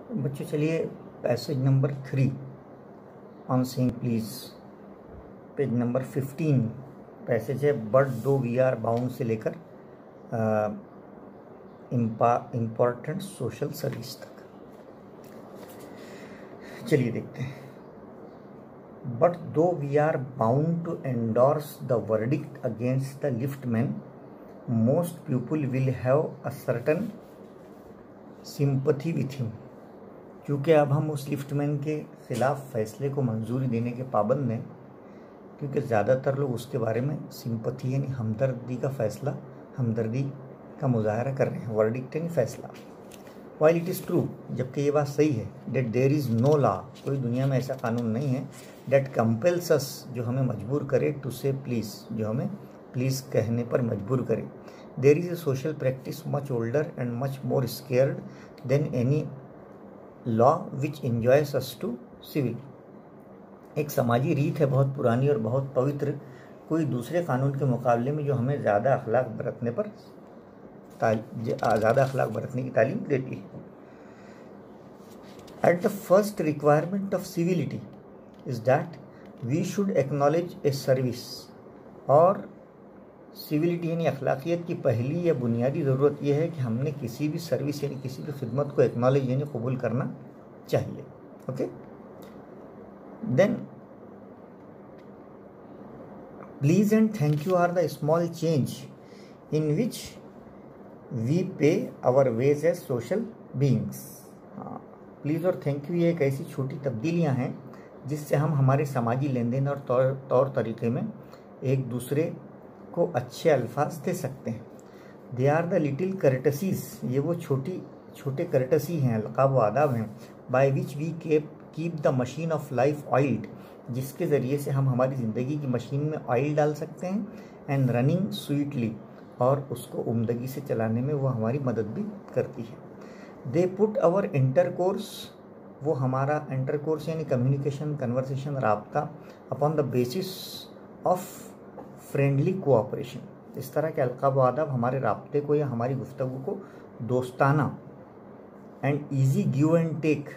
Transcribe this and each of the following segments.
बच्चों चलिए passage number 3 on saying please, page number 15 passage है but though we are bound से लेकर इम्पॉर्टेंट सोशल सर्विस तक। चलिए देखते हैं। But though we are bound to endorse the verdict against the liftman, most people will have a certain sympathy with him. क्योंकि अब हम उस लिफ्टमैन के खिलाफ फैसले को मंजूरी देने के पाबंद हैं, क्योंकि ज़्यादातर लोग उसके बारे में सिंपथी यानी हमदर्दी का फैसला, हमदर्दी का मुजाहरा कर रहे हैं। वर्डिक्ट यानी फैसला। वाइल इट इज़ ट्रू, जबकि ये बात सही है, that there is no law, कोई दुनिया में ऐसा कानून नहीं है, डेट कंपेल्स अस, जो हमें मजबूर करे, टू से प्लीज़, जो हमें प्लीज़ कहने पर मजबूर करे। There is a social practice much older and much more scared than any law which enjoys us to civil. एक समाजी रीत है बहुत पुरानी और बहुत पवित्र, कोई दूसरे कानून के मुकाबले में, जो हमें ज़्यादा अखलाक बरतने की तालीम देती है। At the first requirement of civility is that we should acknowledge a service. और सिविलिटी यानी अखलाकियत की पहली या बुनियादी ज़रूरत यह है कि हमने किसी भी सर्विस यानी किसी भी खिदमत को एक्नॉलेज यानी कबूल करना चाहिए। Okay, then please and thank you are the small change in which we pay our ways as social beings. हाँ, प्लीज़ और थैंक यू ये एक ऐसी छोटी तब्दीलियाँ हैं जिससे हम हमारे समाजी लेन देन और तौर तरीके में एक दूसरे को अच्छे अल्फाज दे सकते हैं। They are the little courtesies, ये वो छोटे कर्टसी हैं, अलकाब व आदाब हैं, by which we keep the machine of life oiled, जिसके ज़रिए से हम हमारी ज़िंदगी की मशीन में ऑयल डाल सकते हैं, एंड रनिंग स्वीटली, और उसको उम्दगी से चलाने में वो हमारी मदद भी करती है। दे पुट आवर इंटरकोर्स, वो हमारा इंटरकोर्स यानी कम्युनिकेशन, कन्वर्सेशन, राब्ता, upon the basis of friendly cooperation. इस तरह के अलकाब व आदाब हमारे राब्ते को या हमारी गुफ्तगू को दोस्ताना and easy give and take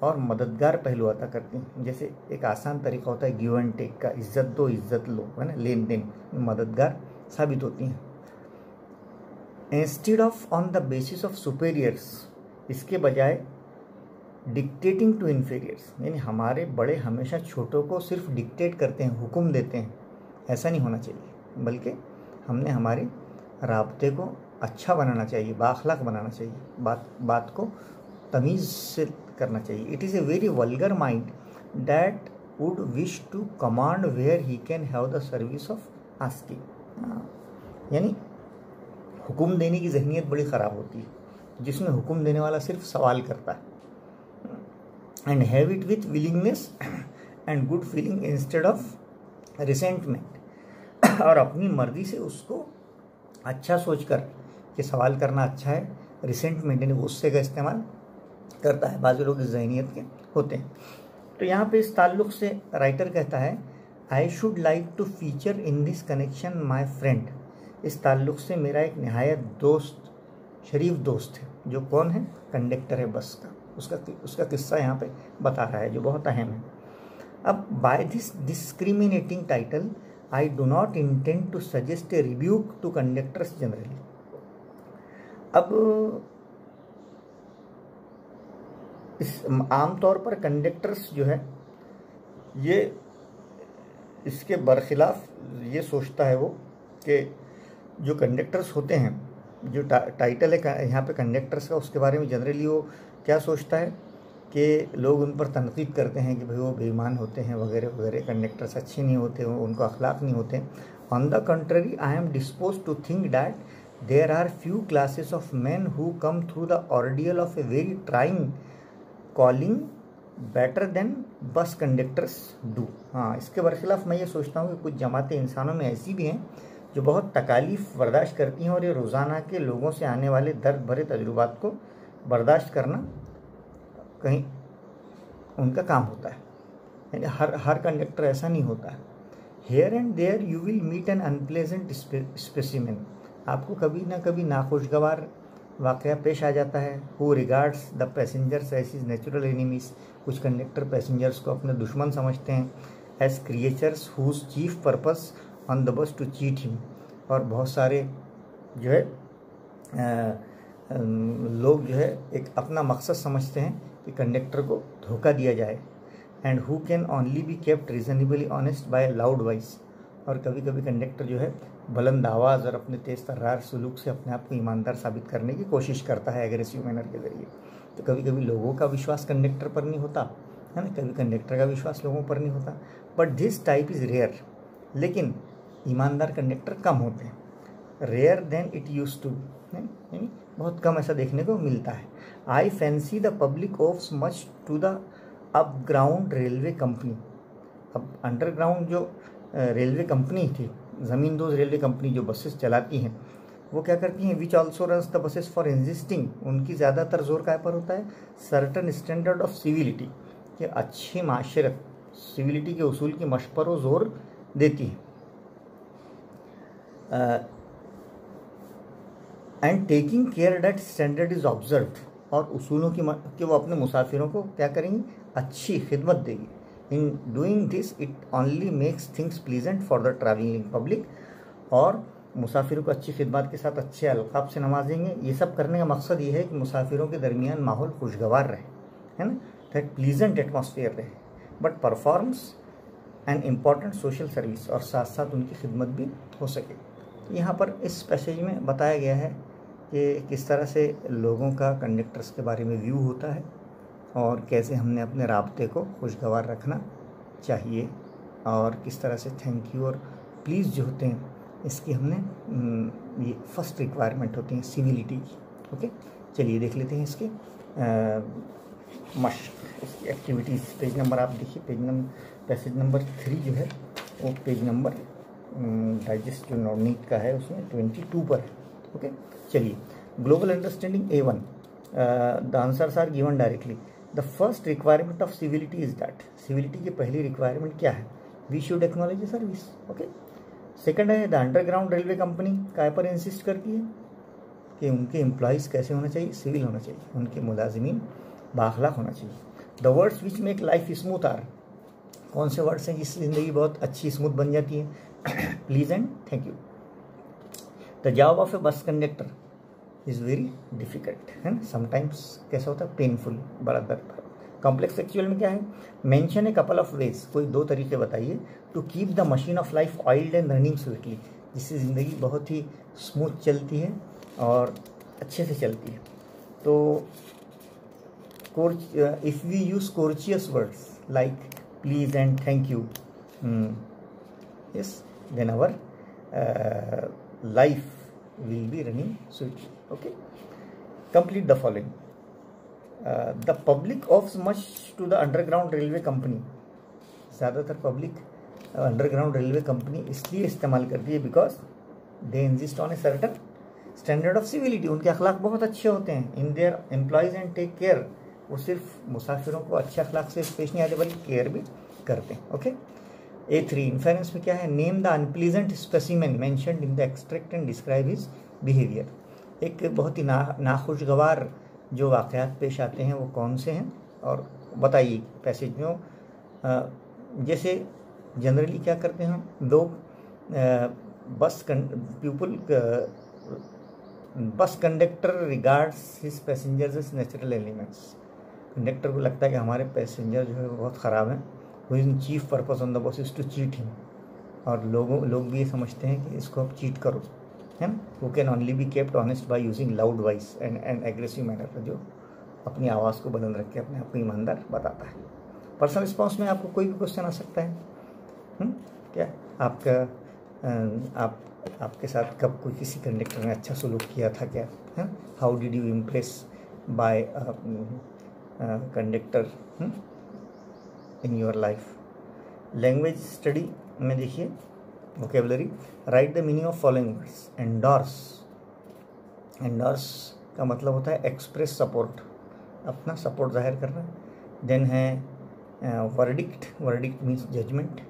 और मददगार पहलू अता करती हैं। जैसे एक आसान तरीका होता है गिव एंड टेक का, इज्जत दो इज्जत लो, है ना, लेन देन, मददगार साबित होती हैं। Instead of on the basis of superiors, इसके बजाय डिक्टेटिंग टू इन्फीरियर्स, यानी हमारे बड़े हमेशा छोटों को सिर्फ डिक्टेट करते हैं, हुक्म देते हैं, ऐसा नहीं होना चाहिए, बल्कि हमने हमारे राब्ते को अच्छा बनाना चाहिए, बाखलाक बनाना चाहिए, बात को तमीज़ से करना चाहिए। It is a very vulgar mind that would wish to command where he can have the service of asking. यानी हुक्म देने की जहनीत बड़ी ख़राब होती है, जिसमें हुक्म देने वाला सिर्फ सवाल करता है। And have it with willingness and good feeling instead of resentment, और अपनी मर्जी से उसको अच्छा सोचकर कि सवाल करना अच्छा है, रिसेंटमेंट यानी गुस्से का इस्तेमाल करता है। बाज़ लोग इस ज़हनियत के होते हैं। तो यहाँ पे इस ताल्लुक़ से राइटर कहता है, I should like to feature in this connection my friend. इस ताल्लुक़ से मेरा एक नहायत दोस्त, शरीफ दोस्त है, जो कौन है, कंडक्टर है बस का। उसका किस्सा यहाँ पे बता रहा है जो बहुत अहम है। अब by this discriminating title I do not intend to suggest a rebuke to conductors generally. अब इस आमतौर पर कंडक्टर्स जो है ये इसके बरखिलाफ ये सोचता है वो कि जो कंडक्टर्स होते हैं, जो टाइटल है यहाँ पे कंडक्टर्स का, उसके बारे में जनरली वो क्या सोचता है कि लोग उन पर तनकीद करते हैं कि भाई वो बेईमान होते हैं वगैरह वगैरह, कंडक्टर्स अच्छे नहीं होते, उनको अखलाक नहीं होते। On the country I am dispose to think that there are few classes of man who come through the ordeal of a very trying calling better than bus conductors do. हाँ, इसके बरखिलाफ मैं ये सोचता हूँ कि कुछ जमातें इंसानों में ऐसी भी हैं जो बहुत तकालीफ बर्दाश्त करती हैं, और ये रोज़ाना के लोगों से आने वाले दर्द भरे तजुर्बात को बर्दाश्त करना कहीं उनका काम होता है। यानी हर कंडक्टर ऐसा नहीं होता है। Here and there you will meet an unpleasant specimen, आपको कभी ना कभी नाखुशगवार वाक़या पेश आ जाता है। Who regards the passengers as his natural enemies, कुछ कंडक्टर पैसेंजर्स को अपने दुश्मन समझते हैं। As creatures whose chief purpose on the bus to cheat him, और बहुत सारे जो है लोग जो है एक अपना मकसद समझते हैं कि कंडक्टर को धोखा दिया जाए। And who can only be kept reasonably honest by loud voice, और कभी कभी कंडक्टर जो है बुलंद आवाज़ और अपने तेज़ तर्रार सलूक से अपने आप को ईमानदार साबित करने की कोशिश करता है एग्रेसिव मैनर के ज़रिए। तो कभी कभी लोगों का विश्वास कंडक्टर पर नहीं होता है ना, कभी कंडक्टर का विश्वास लोगों पर नहीं होता। But this type is rare, लेकिन ईमानदार कंडक्टर कम होते हैं। Rare than it used to, यानी बहुत कम ऐसा देखने को मिलता है। I fancy the public owes much to the up ground railway company. अब अंडरग्राउंड जो रेलवे कंपनी थी, ज़मींदोज़ रेलवे कंपनी जो बसेस चलाती हैं, वो क्या करती हैं, which also runs the buses for existing, उनकी ज़्यादातर जोर काय पर होता है, सर्टन स्टैंडर्ड ऑफ सिविलिटी, कि अच्छी माशरत, सिविलिटी के उसूल की मश पर वो जोर देती है। And taking care that standard is observed, और उसूलों की कि वो अपने मुसाफिरों को क्या करेंगी, अच्छी खिदमत देगी। In doing this it only makes things pleasant for the travelling public, और मुसाफिरों को अच्छी खिदमत के साथ अच्छे अलकाब से नवाजेंगे। ये सब करने का मकसद ये है कि मुसाफिरों के दरमियान माहौल खुशगवार रहे, है ना, दैट प्लीजेंट एटमॉस्फेयर रहे, but performs an important social service, और साथ साथ उनकी खिदमत भी हो सके। तो यहाँ पर इस पैसेज में बताया गया है कि किस तरह से लोगों का कंडक्टर्स के बारे में व्यू होता है, और कैसे हमने अपने राब्ते को खुशगवार रखना चाहिए, और किस तरह से थैंक यू और प्लीज़ जो होते हैं इसकी हमने ये फर्स्ट रिक्वायरमेंट होती है सिविलिटी की। ओके, चलिए देख लेते हैं इसके इसकी एक्टिविटीज़। पेज नंबर आप देखिए, पैसेज नंबर 3 जो है वो पेज नंबर डाइजेस्ट जो नवनीत का है उसमें 22 पर है। ओके, चलिए। Global understanding A1, the answers are given directly. The first requirement of civility is that, civility की पहली रिक्वायरमेंट क्या है, we should acknowledge service. Okay, second है द अंडरग्राउंड रेलवे कंपनी काय पर इंसिस्ट करती है कि उनके एम्प्लॉयज़ कैसे होना चाहिए, सिविल होना चाहिए, उनके मुलाजिमीन बाखलाक होना चाहिए। The words which make life smooth are, कौन से वर्ड्स हैं जिससे ज़िंदगी बहुत अच्छी स्मूथ बन जाती है, please and thank you. The job of A bus conductor is very difficult, है ना, समटाइम्स कैसा होता है, पेनफुल, बड़ा दर्द। कॉम्प्लेक्स एक्चुअल में क्या है, mention a couple of ways, कोई 2 तरीके बताइए, to keep the machine of life oiled and running sweetly, जिससे ज़िंदगी बहुत ही स्मूथ चलती है और अच्छे से चलती है। तो if we use courteous words like please and thank you, yes, then our life will be running sweetly. Okay, complete the following. The public owes much to the underground railway company. ज़्यादातर public underground railway company इसलिए इस्तेमाल करती है because they insist on a certain standard of civility, उनके अखलाक बहुत अच्छे होते हैं। In their employees and take care, वो सिर्फ मुसाफिरों को अच्छे अखलाक से पेश नहीं आते बल्कि केयर भी करते हैं। ओके, A3 इन्फेरेंस में क्या है, name the unpleasant specimen mentioned in the extract and describe his behaviour. एक बहुत ही नाखुशगवार जो वाक़यात पेश आते हैं वो कौन से हैं और बताइए पैसेज में। जैसे जनरली क्या करते हैं लोग, bus conductor regards his passengers as natural elements, conductor को लगता है कि हमारे पैसेंजर जो है वो बहुत ख़राब हैं। Who is chief purpose on the bus is to cheat him, और लोग भी ये समझते हैं कि इसको आप चीट करो, है ना। Who can only be kept honest by using loud voice and aggressive manner, जो अपनी आवाज़ को बुलंद रख के अपने आप को ईमानदार बताता है। पर्सनल रिस्पॉन्स में आपको कोई भी क्वेश्चन आ सकता है, क्या आपके साथ कब कोई किसी कंडक्टर ने अच्छा सलूक किया था क्या, है, how did you impress by conductor in your life. Language study में देखिए vocabulary, right the meaning of following words. Endorse, endorse का मतलब होता है एक्सप्रेस सपोर्ट, अपना सपोर्ट जाहिर करना। देन है verdict, verdict means judgment,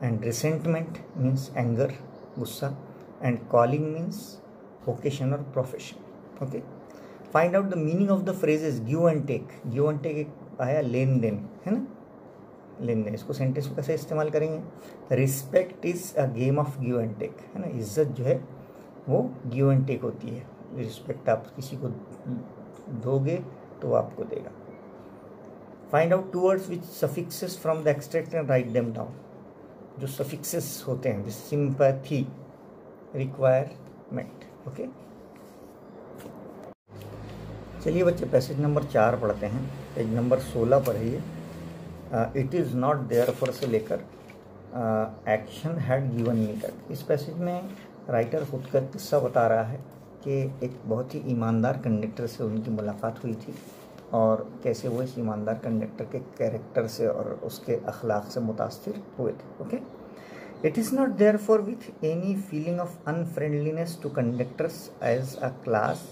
and resentment means anger, गुस्सा, एंड कॉलिंग मीन्स वोकेशन और profession. Okay, find out the meaning of the phrases give and take. Give and take एक आया लेन then, है ना, लेन देन। इसको सेंटेंस में कैसे इस्तेमाल करेंगे? Respect is a game of give and take, है ना। इज्जत जो है वो गिव एंड टेक होती है। रिस्पेक्ट आप किसी को दोगे तो वो आपको देगा। Find out two words which suffixes from the extract and write them down. जो सफिक्सेस होते हैं, सिंपैथी, रिक्वायरमेंट। ओके, चलिए बच्चे पैसेज नंबर 4 पढ़ते हैं। पेज नंबर 16 पर है ये। It is not there for से लेकर एक्शन हैड गिवन मी तक। इस पैसेज में राइटर खुद का किस्सा बता रहा है कि एक बहुत ही ईमानदार कंडक्टर से उनकी मुलाकात हुई थी और कैसे वो इस ईमानदार कंडक्टर के कैरेक्टर से और उसके अखलाक से मुतासिर हुए थे। Okay, it is not there for with any feeling of unfriendliness to conductors as a class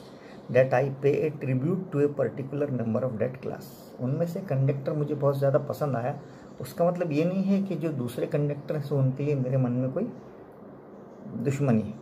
that I pay a tribute to a particular member of that class। उनमें से कंडक्टर मुझे बहुत ज़्यादा पसंद आया, उसका मतलब ये नहीं है कि जो दूसरे कंडक्टर हैं सो उनके लिए मेरे मन में कोई दुश्मनी है।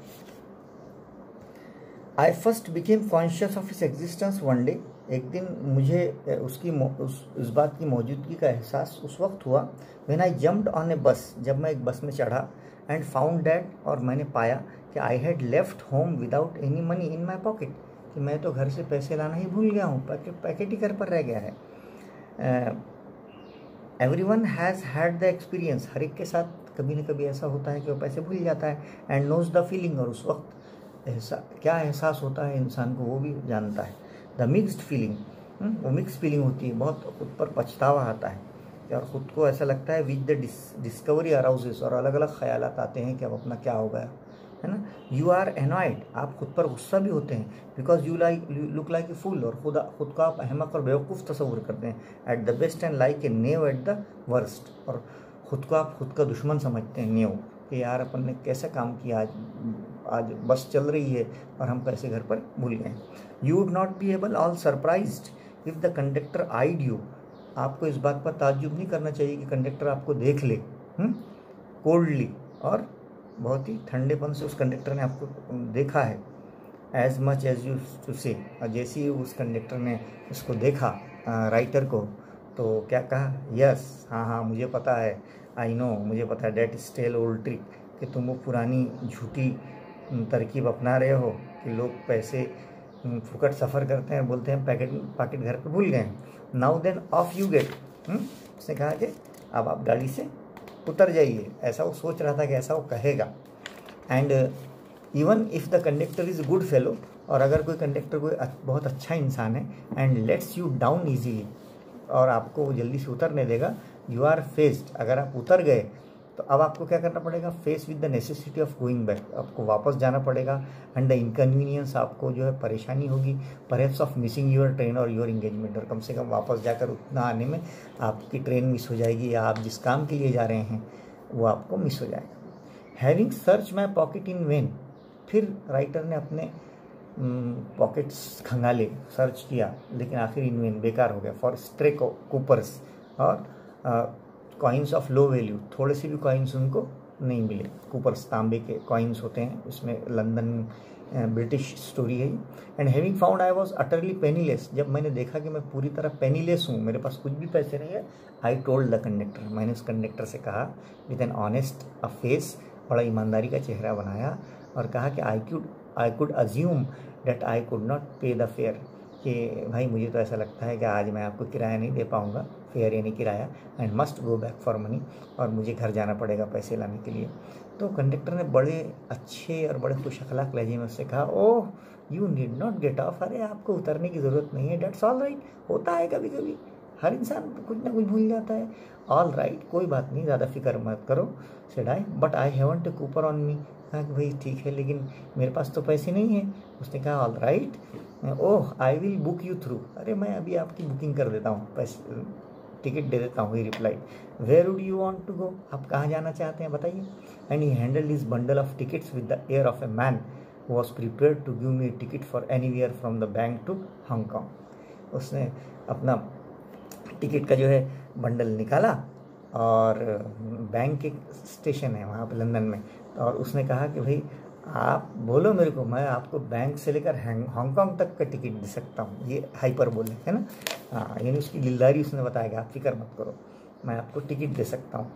I first became conscious of his existence one day। एक दिन मुझे उस बात की मौजूदगी का एहसास उस वक्त हुआ when I jumped on a bus, जब मैं एक बस में चढ़ा, and found that, और मैंने पाया कि I had left home without any money in my pocket, कि मैं तो घर से पैसे लाना ही भूल गया हूँ, पैकेट ही घर पर रह गया है। Everyone has had the experience, हर एक के साथ कभी न कभी ऐसा होता है कि वो पैसे भूल जाता है। एंड नोज द फीलिंग, और उस वक्त क्या एहसास होता है इंसान को वो भी जानता है। द मिक्सड फीलिंग, वो मिक्स फीलिंग होती है, बहुत खुद पर पछतावा आता है और ख़ुद को ऐसा लगता है विच द डिस्कवरी अराउजेस, और अलग अलग ख्यालात आते हैं कि अब अपना क्या हो गया, है ना। यू आर एनॉयड, आप खुद पर गुस्सा भी होते हैं, because you look like a fool, और खुद को आप अहमक और बेवकूफ़ तस्वुर करते हैं। At the best and like a naive at the worst, और खुद को आप खुद का दुश्मन समझते हैं, नेव, कि यार अपन ने कैसा काम किया, आज बस चल रही है और हम पैसे घर पर भूल गए। You would not be able all surprised if the conductor eyed you, आपको इस बात पर ताज्जुब नहीं करना चाहिए कि कंडक्टर आपको देख ले कोल्डली, और बहुत ही ठंडेपन से उस कंडक्टर ने आपको देखा है। As much as you to say, और जैसे ही उस कंडक्टर ने उसको देखा राइटर को, तो क्या कहा? यस, हाँ मुझे पता है, आई नो, मुझे पता है, डेट स्टेल ओल्ड ट्रिक, कि तुम वो पुरानी झूठी तरकीब अपना रहे हो कि लोग पैसे फुकट सफ़र करते हैं, बोलते हैं पैकेट घर पर भूल गए। Now then off you get, उसने कहा कि अब आप गाड़ी से उतर जाइए। ऐसा वो सोच रहा था कि ऐसा वो कहेगा। And even if the conductor is good fellow, और अगर कोई कंडक्टर कोई बहुत अच्छा इंसान है, and let's you down easily, और आपको वो जल्दी से उतरने देगा, यू आर फेस्ड, अगर आप उतर गए तो अब आपको क्या करना पड़ेगा? Face with the necessity of going back, आपको वापस जाना पड़ेगा। एंड द इनकन्वीनियंस, आपको जो है परेशानी होगी, perhaps of missing your train और योर इंगेजमेंट, और कम से कम वापस जाकर उतना आने में आपकी ट्रेन मिस हो जाएगी, या आप जिस काम के लिए जा रहे हैं वो आपको मिस हो जाएगा। Having search my pocket in when, फिर राइटर ने अपने पॉकेट्स खंगाले, सर्च किया, लेकिन आखिर इन वेन, बेकार हो गया। फॉर स्ट्रे कूपर्स, और कॉइन्स ऑफ लो वैल्यू, थोड़े से भी कॉइन्स उनको नहीं मिले। कूपर्स तांबे के कॉइन्स होते हैं, इसमें लंदन ब्रिटिश स्टोरी है। And having found I was utterly penniless, जब मैंने देखा कि मैं पूरी तरह पेनीलेस हूँ, मेरे पास कुछ भी पैसे नहीं है, आई टोल्ड द कंडक्टर, मैंने उस कंडक्टर से कहा with an honest a face, बड़ा ईमानदारी का चेहरा बनाया, और कहा कि I could assume that I could not pay the fare, कि भाई मुझे तो ऐसा लगता है कि आज मैं आपको किराया नहीं दे पाऊँगा, फेयर यानी किराया, and must go back for money, और मुझे घर जाना पड़ेगा पैसे लाने के लिए। तो कंडक्टर ने बड़े अच्छे और बड़े खुश अखलाक लहजे में उससे कहा, oh you need not gate of, अरे आपको उतरने की ज़रूरत नहीं है, डेट्स ऑल राइट, होता है कभी कभी, हर इंसान कुछ ना कुछ भूल जाता है। ऑल राइट, कोई बात नहीं, ज़्यादा फिक्र मत करो, said I, but I haven't A Cooper on me, कहा कि भाई ठीक है, लेकिन मेरे पास तो पैसे नहीं है। उसने कहा all right, oh I will book you through, अरे मैं अभी आपकी बुकिंग कर देता हूँ, पैसे टिकट दे देता हूँ। He replied, where would you want to go, आप कहाँ जाना चाहते हैं बताइए। And he handled his bundle of tickets with the air of a man who was prepared to give me ticket for anywhere from the bank to Hong Kong. उसने अपना ticket का जो है बंडल निकाला, और बैंक के स्टेशन है वहाँ पे लंदन में, और उसने कहा कि भाई आप बोलो मेरे को, मैं आपको बैंक से लेकर हांगकांग तक का टिकट दे सकता हूँ। ये हाइपर बोले है ना, हाँ, यानी उसकी दिलदारी उसने बताया, आप फिक्र मत करो, मैं आपको टिकट दे सकता हूँ।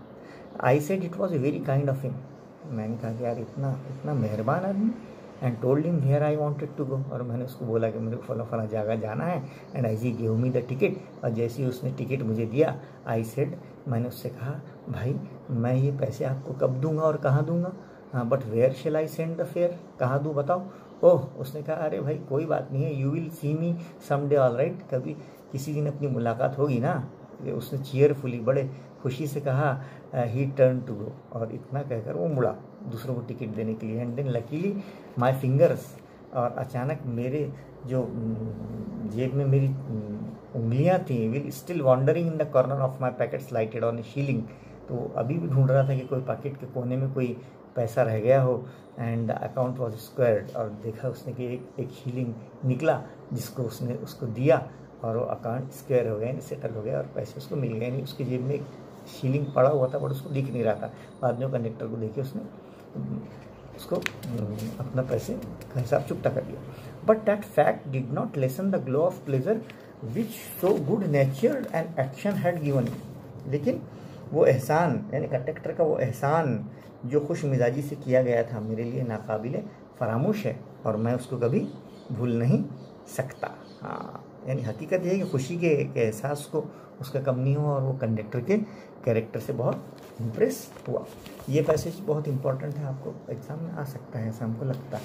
I said it was a very kind of him. मैंने कहा कि यार इतना इतना मेहरबान आदमी। And told him where I wanted to go, और मैंने उसको बोला कि मेरे को फला फला जगह जाना है। And as he give me the ticket, और जैसे ही उसने टिकट मुझे दिया, आई सेड, मैंने उससे कहा भाई मैं ये पैसे आपको कब दूंगा और कहाँ दूंगा, but where shall I send the fare, कहाँ दूँ बताओ। ओह, उसने कहा अरे भाई कोई बात नहीं है, you will see me someday all right, कभी किसी दिन अपनी मुलाकात होगी ना। ये उसने चीयरफुली बड़े खुशी से कहा, ही टर्न टू गो, और इतना कहकर वो मुड़ा दूसरों को टिकट देने के लिए। And then luckily my fingers, और अचानक मेरे जो जेब में मेरी उंगलियां थी, will still wandering in the corner of my pockets lighted on a shilling, तो अभी भी ढूंढ रहा था कि कोई पैकेट के कोने में कोई पैसा रह गया हो। एंड अकाउंट वॉज स्क्वायर्ड, और देखा उसने कि एक शीलिंग निकला जिसको उसने उसको दिया, और वो अकाउंट स्क्वायर हो गया, सेटल हो गया, और पैसे उसको मिल गए। यानी उसकी जेब में एक शीलिंग पड़ा हुआ था बट उसको दिख नहीं रहा था। बाद में कंडक्टर को देखे उसने उसको अपना पैसे का हिसाब चुकता कर दिया। But that fact did not lesson the glow of pleasure which so good नेचर्ड and action had given. लेकिन वो एहसान, यानी कंडक्टर का वो एहसान जो खुश मिजाजी से किया गया था, मेरे लिए नाकाबिले फरामोश है, और मैं उसको कभी भूल नहीं सकता। हाँ, यानी हकीकत यह है कि खुशी के एहसास को उसका कम नहीं हुआ, और वो कंडक्टर के कैरेक्टर से बहुत इम्प्रेस हुआ। ये पैसेज बहुत इंपॉर्टेंट है, आपको एग्जाम में आ सकता है ऐसा हमको लगता है,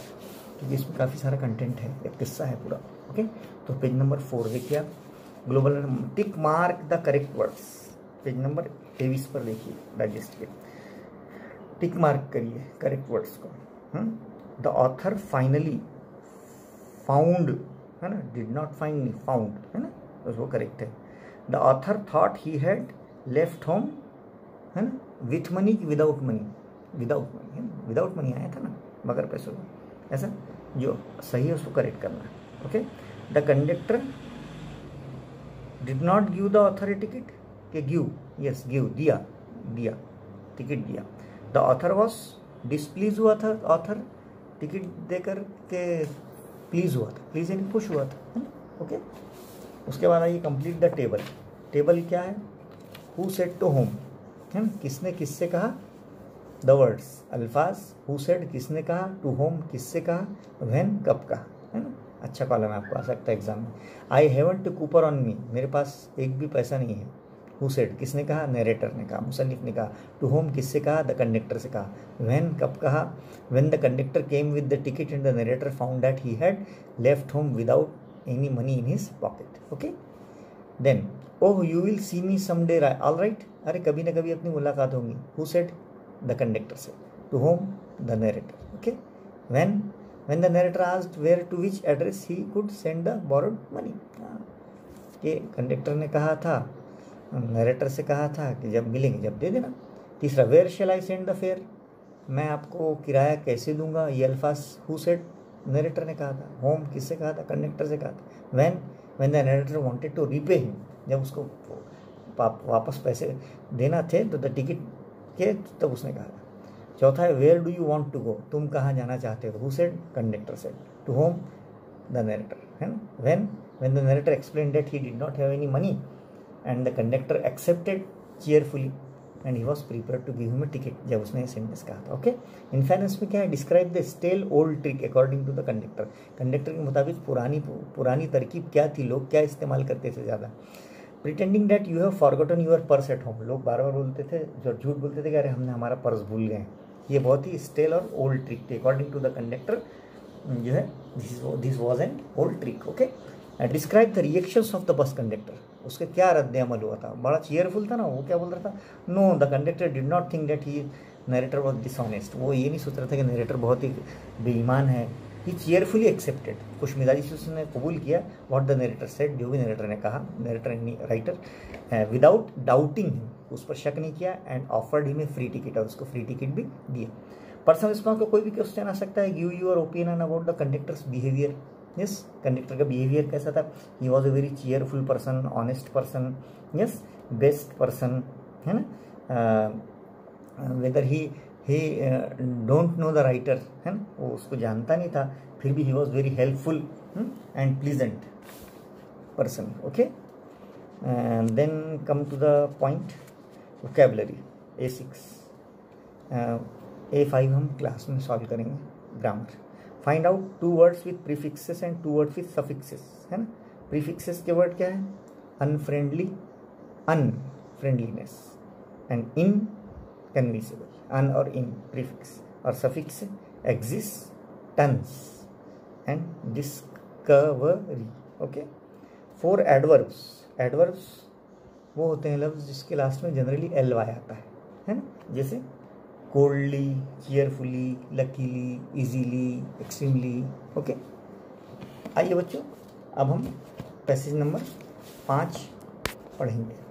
क्योंकि इसमें काफ़ी सारा कंटेंट है, एक किस्सा है पूरा। ओके, तो पेज नंबर 4 देखिए आप, global tick mark the correct words. Page number 23 पर देखिए, डाइजेस्ट के टिक मार्क करिए करेक्ट वर्ड्स को। द ऑथर फाइनली फाउंड, है ना, डिड नॉट फाइंड, फाउंड, है ना, बस वो करेक्ट है। The author thought he had left home, है ना, विथ मनी कि विदाउट मनी, विदाउट मनी, है ना, विदाउट मनी आया था ना, बगैर पैसों का, ऐसा जो सही है उसको करेक्ट करना है। Okay, the conductor did not give the author A ticket, के गिव, यस गिव, दिया, दिया, टिकट दिया। द ऑथर वॉज डिसप्लीज हुआ था, ऑथर टिकट देकर के प्लीज हुआ था, प्लीज यानी खुश हुआ था। ओके, उसके बाद आइए कंप्लीट द टेबल। टेबल क्या है, हु सेड टू होम, है ना, किसने किससे कहा, द वर्ड्स अल्फाज, हु सेड किसने कहा, टू होम किससे कहा, व्हेन कब कहा, है ना, अच्छा कॉलम है, आपको आ सकता है एग्जाम में। I haven't Cooper on me, मेरे पास एक भी पैसा नहीं है। हु सेड किसने कहा, नरेटर ने कहा, मुसन्निफ ने कहा। टू होम किससे कहा, द कंडक्टर से कहा। व्हेन कब कहा, when the conductor came with the ticket and the narrator found that he had left home without any money in his pocket. Okay, then oh you will see me someday all right, अरे कभी ना कभी अपनी मुलाकात होंगी। Who said, the conductor से। To home, the narrator. Okay, when the narrator asked where to which address he could send the borrowed money, ये conductor ने कहा था, नरेटर से कहा था कि जब मिलेंगे जब दे देना। तीसरा, where shall I send the fare, मैं आपको किराया कैसे दूंगा, ये अल्फाज हु सेड, नरेटर ने कहा था। होम किससे कहा था, कंडक्टर से कहा था। When the narrator wanted to repay him, जब उसको वापस पैसे देना थे तो द टिकट के, तब उसने कहा था। चौथा है, where do you want to go, तुम कहाँ जाना चाहते हो, who said, conductor said. To home, the narrator, है ना। When the narrator explain that he did not have any money and the conductor accepted cheerfully and he was prepared to give him a ticket, जब उसने sentence कहा था। Okay, inference में क्या है, describe the stale old trick according to the conductor, conductor के मुताबिक पुरानी तरकीब क्या थी, लोग क्या इस्तेमाल करते थे ज़्यादा। Pretending that you have forgotten your purse at home, लोग बार बार बोलते थे, जो झूठ बोलते थे कि अरे हमने हमारा पर्स भूल गए। ये बहुत ही स्टेल और ओल्ड ट्रिक थी अकॉर्डिंग टू द कंडक्टर, जो है this was an old trick. Okay, describe the reactions of the bus conductor, उसके क्या रद्द अमल हुआ था, बड़ा चीयरफुल था ना, वो क्या बोल रहा था, know the conductor did not think that he narrator was dishonest, वो ये नहीं सोच रहा था कि नरेटर बहुत ही बेईमान है। ही चीयरफुली एक्सेप्टेड, खुश मिजाजी से उसने कबूल किया व्हाट द नरेटर सेड, जो भी नरेटर ने कहा, नरेटर राइटर, विदाउट डाउटिंग, उस पर शक नहीं किया, and offered him a free ticket, और उसको फ्री टिकट भी दिया। पर्सनल रिस्पॉन्स को कोई भी क्वेश्चन आ सकता है, give your opinion about the conductor's behaviour. Yes, conductor का बिहेवियर कैसा था, he was a very cheerful person, honest person, yes, best person, है ना, whether he he don't know the writer, है ना, वो उसको जानता नहीं था, फिर भी he was very helpful and pleasant person. Okay, then come to the point. Vocabulary A6, A5 हम क्लास में सॉल्व करेंगे. Grammar. Find out 2 words with prefixes and 2 words with suffixes, है ना. प्रीफिक्सेस के वर्ड क्या है? Unfriendly, unfriendliness, and inconvincible. Un और in prefix. और suffix existence and discovery. Okay. 4 adverbs. Adverbs वो होते हैं लफ्ज जिसके लास्ट में जनरली LY आता है ना. जैसे coldly, cheerfully, luckily, easily, extremely. Okay. आइए बच्चों, अब हम पैसेज नंबर 5 पढ़ेंगे.